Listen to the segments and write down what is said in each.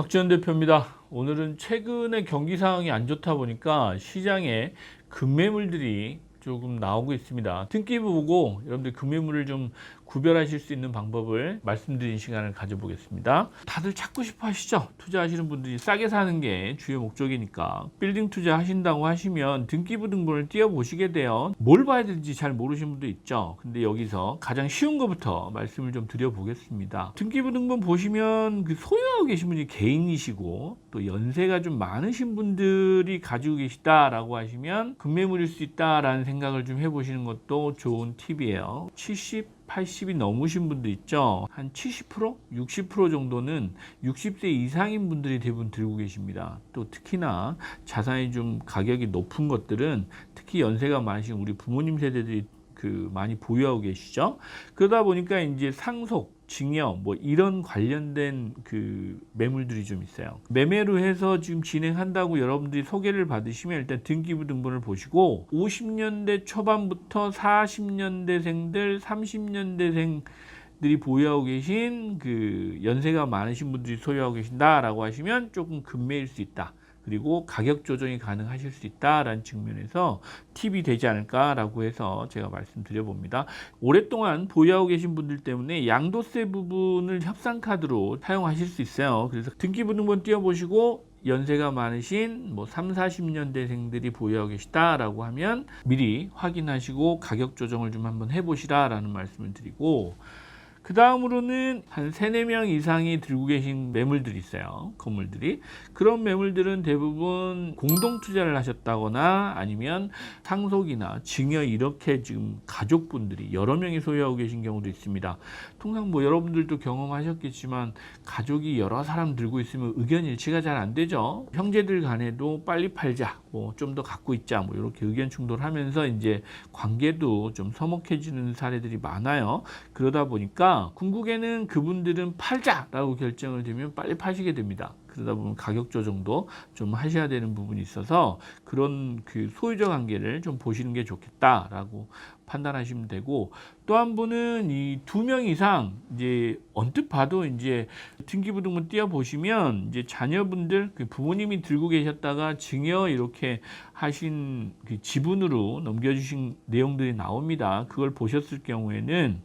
박지원 대표입니다. 오늘은 최근에 경기 상황이 안 좋다 보니까 시장에 급매물들이 조금 나오고 있습니다. 등기부 보고 여러분들 급매물을 좀 구별하실 수 있는 방법을 말씀드린 시간을 가져보겠습니다. 다들 찾고 싶어 하시죠? 투자하시는 분들이 싸게 사는 게 주요 목적이니까 빌딩 투자 하신다고 하시면 등기부 등본을 띄워보시게 돼요. 뭘 봐야 되는지 잘 모르시는 분도 있죠. 근데 여기서 가장 쉬운 것부터 말씀을 좀 드려보겠습니다. 등기부 등본 보시면 그 소유하고 계신 분이 개인이시고 또 연세가 좀 많으신 분들이 가지고 계시다라고 하시면 급매물일 수 있다라는 생각을 좀 해보시는 것도 좋은 팁이에요. 70, 80이 넘으신 분들 있죠. 한 70%, 60% 정도는 60세 이상인 분들이 대부분 들고 계십니다. 또 특히나 자산이 좀 가격이 높은 것들은 특히 연세가 많으신 우리 부모님 세대들이 많이 보유하고 계시죠. 그러다 보니까 이제 상속, 증여 뭐 이런 관련된 매물들이 좀 있어요. 매매로 해서 지금 진행한다고 여러분들이 소개를 받으시면 일단 등기부 등본을 보시고 50년대 초반부터 40년대생들, 30년대생들이 보유하고 계신 연세가 많으신 분들이 소유하고 계신다라고 하시면 조금 급매일 수 있다. 그리고 가격 조정이 가능하실 수 있다라는 측면에서 팁이 되지 않을까라고 해서 제가 말씀드려 봅니다. 오랫동안 보유하고 계신 분들 때문에 양도세 부분을 협상카드로 사용하실 수 있어요. 그래서 등기부 등본 띄워보시고 연세가 많으신 3, 40년대생들이 보유하고 계시다라고 하면 미리 확인하시고 가격 조정을 좀 한번 해보시라라는 말씀을 드리고, 그 다음으로는 한 3, 4명 이상이 들고 계신 매물들이 있어요. 건물들이. 그런 매물들은 대부분 공동 투자를 하셨다거나 아니면 상속이나 증여 이렇게 지금 가족분들이 여러 명이 소유하고 계신 경우도 있습니다. 통상 여러분들도 경험하셨겠지만 가족이 여러 사람 들고 있으면 의견 일치가 잘 안 되죠. 형제들 간에도 빨리 팔자, 좀 더 갖고 있자, 이렇게 의견 충돌하면서 이제 관계도 좀 서먹해지는 사례들이 많아요. 그러다 보니까 궁극에는 그분들은 팔자라고 결정을 되면 빨리 파시게 됩니다. 그러다 보면 가격 조정도 좀 하셔야 되는 부분이 있어서 그런 소유자 관계를 좀 보시는 게 좋겠다라고 판단하시면 되고, 또 한 분은 이 2명 이상 이제 언뜻 봐도 이제 등기부 등본 띄워 보시면 이제 자녀분들 부모님이 들고 계셨다가 증여 이렇게 하신 지분으로 넘겨주신 내용들이 나옵니다. 그걸 보셨을 경우에는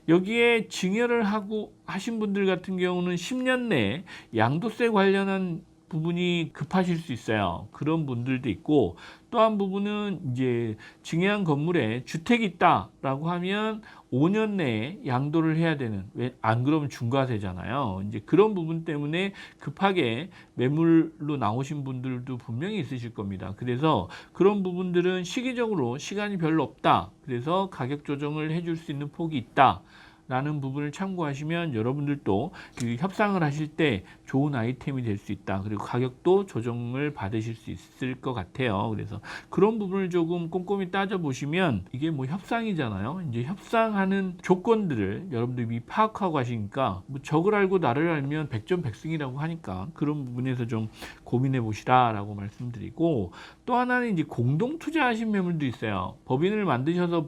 여기에 증여를 하신 분들 같은 경우는 10년 내에 양도세 관련한 부분이 급하실 수 있어요. 그런 분들도 있고, 또 한 부분은 이제 증여한 건물에 주택이 있다라고 하면 5년 내에 양도를 해야 되는, 왜 안 그러면 중과세잖아요. 이제 그런 부분 때문에 급하게 매물로 나오신 분들도 분명히 있으실 겁니다. 그래서 그런 부분들은 시기적으로 시간이 별로 없다. 그래서 가격 조정을 해줄 수 있는 폭이 있다. 라는 부분을 참고하시면 여러분들도 협상을 하실 때 좋은 아이템이 될 수 있다. 그리고 가격도 조정을 받으실 수 있을 것 같아요. 그래서 그런 부분을 조금 꼼꼼히 따져보시면 이게 협상이잖아요. 이제 협상하는 조건들을 여러분들이 미리 파악하고 하시니까 적을 알고 나를 알면 백전백승이라고 하니까 그런 부분에서 좀 고민해 보시라라고 말씀드리고, 또 하나는 이제 공동 투자하신 매물도 있어요. 법인을 만드셔서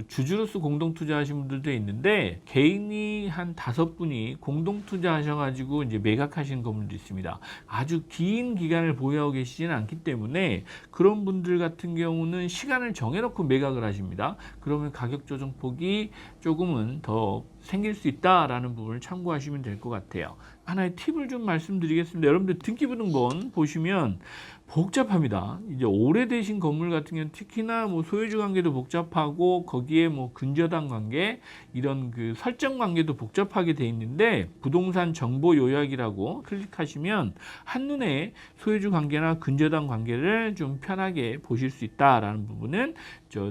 주주로서 공동 투자하신 분들도 있는데 개인이 한 5분이 공동 투자하셔가지고 이제 매각하시는 건물도 있습니다. 아주 긴 기간을 보유하고 계시지는 않기 때문에 그런 분들 같은 경우는 시간을 정해놓고 매각을 하십니다. 그러면 가격 조정폭이 조금은 더 생길 수 있다라는 부분을 참고하시면 될 것 같아요. 하나의 팁을 좀 말씀드리겠습니다. 여러분들 등기부 등본 보시면 복잡합니다. 이제 오래되신 건물 같은 경우는 특히나 소유주 관계도 복잡하고 거기에 근저당 관계 이런 설정 관계도 복잡하게 돼 있는데, 부동산 정보 요약이라고 클릭하시면 한눈에 소유주 관계나 근저당 관계를 좀 편하게 보실 수 있다라는 부분은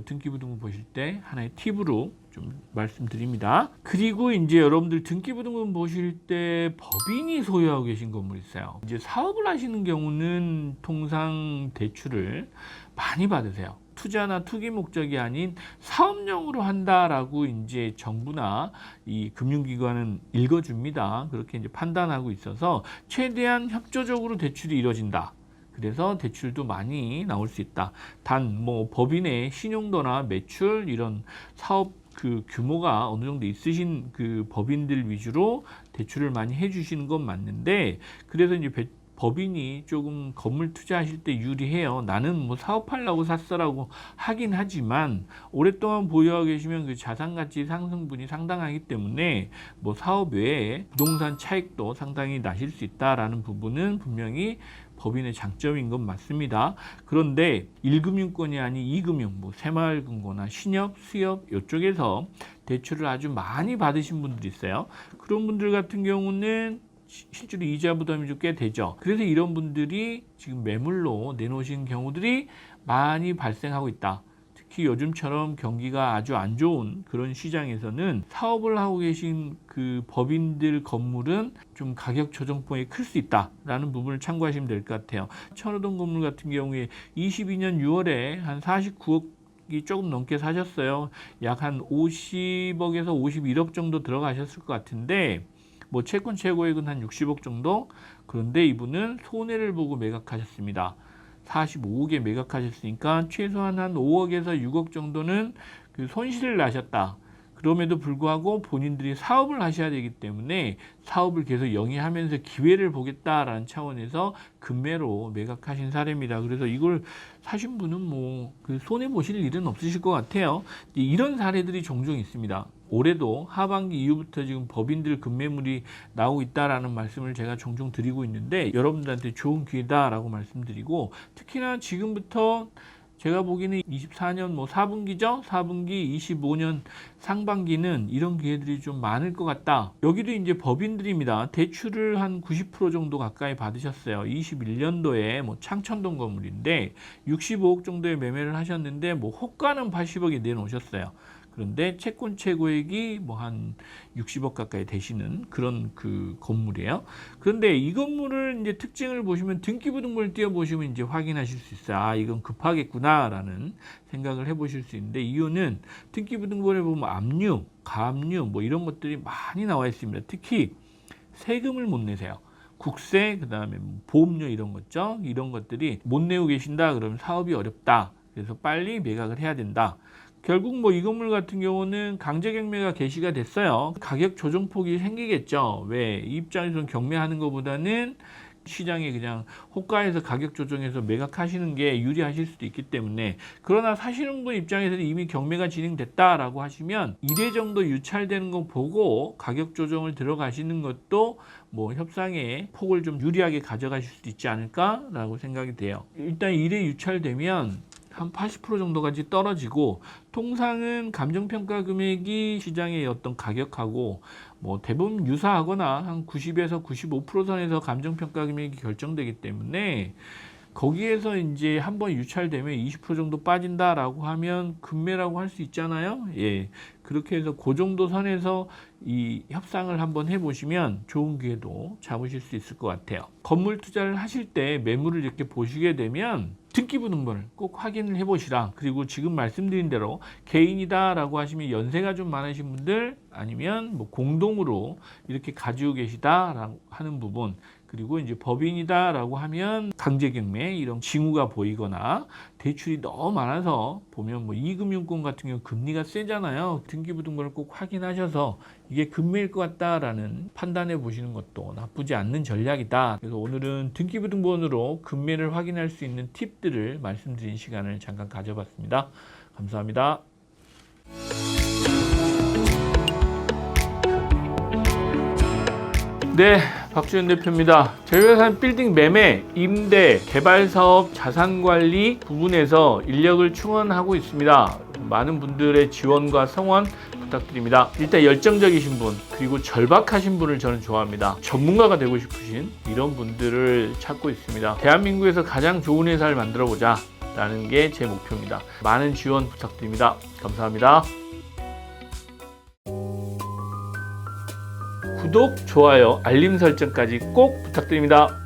등기부 등본 보실 때 하나의 팁으로 좀 말씀드립니다. 그리고 이제 여러분들 등기부 등본 보실 때 법인이 소유하고 계신 건물이 있어요. 이제 사업을 하시는 경우는 통상 대출을 많이 받으세요. 투자나 투기 목적이 아닌 사업용으로 한다라고 이제 정부나 이 금융기관은 읽어줍니다. 그렇게 이제 판단하고 있어서 최대한 협조적으로 대출이 이루어진다. 그래서 대출도 많이 나올 수 있다. 단 법인의 신용도나 매출 이런 사업 그 규모가 어느 정도 있으신 그 법인들 위주로 대출을 많이 해주시는 건 맞는데, 그래서 이제 법인이 조금 건물 투자하실 때 유리해요. 나는 뭐 사업하려고 샀어라고 하긴 하지만 오랫동안 보유하고 계시면 그 자산 가치 상승분이 상당하기 때문에 뭐 사업 외에 부동산 차익도 상당히 나실 수 있다라는 부분은 분명히 법인의 장점인 건 맞습니다. 그런데 1금융권이 아닌 2금융, 뭐 새마을금고나 신협, 수협 이쪽에서 대출을 아주 많이 받으신 분들이 있어요. 그런 분들 같은 경우는 실제로 이자 부담이 좀 꽤 되죠. 그래서 이런 분들이 지금 매물로 내놓으신 경우들이 많이 발생하고 있다. 특히 요즘처럼 경기가 아주 안 좋은 그런 시장에서는 사업을 하고 계신 그 법인들 건물은 좀 가격 조정폭이 클 수 있다라는 부분을 참고하시면 될 것 같아요. 천호동 건물 같은 경우에 22년 6월에 한 49억이 조금 넘게 사셨어요. 약 한 50억에서 51억 정도 들어가셨을 것 같은데, 뭐 채권 최고액은 한 60억 정도. 그런데 이분은 손해를 보고 매각하셨습니다. 45억에 매각하셨으니까 최소한 한 5억에서 6억 정도는 그 손실을 나셨다. 그럼에도 불구하고 본인들이 사업을 하셔야 되기 때문에 사업을 계속 영위하면서 기회를 보겠다라는 차원에서 급매로 매각하신 사례입니다. 그래서 이걸 사신 분은 뭐 그 손해 보실 일은 없으실 것 같아요. 이런 사례들이 종종 있습니다. 올해도 하반기 이후부터 지금 법인들 급매물이 나오고 있다라는 말씀을 제가 종종 드리고 있는데, 여러분들한테 좋은 기회다라고 말씀드리고, 특히나 지금부터 제가 보기에는 24년 뭐 4분기죠? 4분기 25년 상반기는 이런 기회들이 좀 많을 것 같다. 여기도 이제 법인들입니다. 대출을 한 90% 정도 가까이 받으셨어요. 21년도에 뭐 창천동 건물인데 65억 정도의 매매를 하셨는데 뭐 호가는 80억에 내놓으셨어요. 그런데 채권 최고액이 뭐 한 60억 가까이 되시는 그런 그 건물이에요. 그런데 이 건물을 이제 특징을 보시면 등기부등본을 띄워보시면 이제 확인하실 수 있어요. 아, 이건 급하겠구나라는 생각을 해보실 수 있는데, 이유는 등기부등본에 보면 압류, 가압류 뭐 이런 것들이 많이 나와 있습니다. 특히 세금을 못 내세요. 국세, 그 다음에 보험료 이런 거죠. 이런 것들이 못 내고 계신다 그러면 사업이 어렵다. 그래서 빨리 매각을 해야 된다. 결국 뭐 이 건물 같은 경우는 강제 경매가 개시가 됐어요. 가격 조정폭이 생기겠죠. 왜? 이 입장에서는 경매하는 것보다는 시장에 그냥 호가에서 가격 조정해서 매각하시는 게 유리하실 수도 있기 때문에. 그러나 사시는 분 입장에서는 이미 경매가 진행됐다라고 하시면 1회 정도 유찰되는 거 보고 가격 조정을 들어가시는 것도 뭐 협상의 폭을 좀 유리하게 가져가실 수도 있지 않을까라고 생각이 돼요. 일단 1회 유찰되면 한 80% 정도까지 떨어지고, 통상은 감정평가 금액이 시장의 어떤 가격하고 뭐 대부분 유사하거나 한 90에서 95% 선에서 감정평가 금액이 결정되기 때문에, 거기에서 이제 한번 유찰되면 20% 정도 빠진다라고 하면 급매라고 할 수 있잖아요. 예. 그렇게 해서 그 정도 선에서 이 협상을 한번 해보시면 좋은 기회도 잡으실 수 있을 것 같아요. 건물 투자를 하실 때 매물을 이렇게 보시게 되면 등기부등본을 꼭 확인을 해보시라. 그리고 지금 말씀드린 대로 개인이다라고 하시면 연세가 좀 많으신 분들, 아니면 뭐 공동으로 이렇게 가지고 계시다라고 하는 부분, 그리고 이제 법인이다라고 하면 강제경매 이런 징후가 보이거나 대출이 너무 많아서 보면 뭐 2금융권 같은 경우 금리가 세잖아요. 등기부등본을 꼭 확인하셔서 이게 급매일 것 같다라는 판단해 보시는 것도 나쁘지 않는 전략이다. 그래서 오늘은 등기부등본으로 급매를 확인할 수 있는 팁들을 말씀드린 시간을 잠깐 가져봤습니다. 감사합니다. 네, 박주현 대표입니다. 저희 회사는 빌딩 매매, 임대, 개발사업, 자산관리 부분에서 인력을 충원하고 있습니다. 많은 분들의 지원과 성원 부탁드립니다. 일단 열정적이신 분, 그리고 절박하신 분을 저는 좋아합니다. 전문가가 되고 싶으신 이런 분들을 찾고 있습니다. 대한민국에서 가장 좋은 회사를 만들어보자 라는 게 제 목표입니다. 많은 지원 부탁드립니다. 감사합니다. 구독, 좋아요, 알림 설정까지 꼭 부탁드립니다.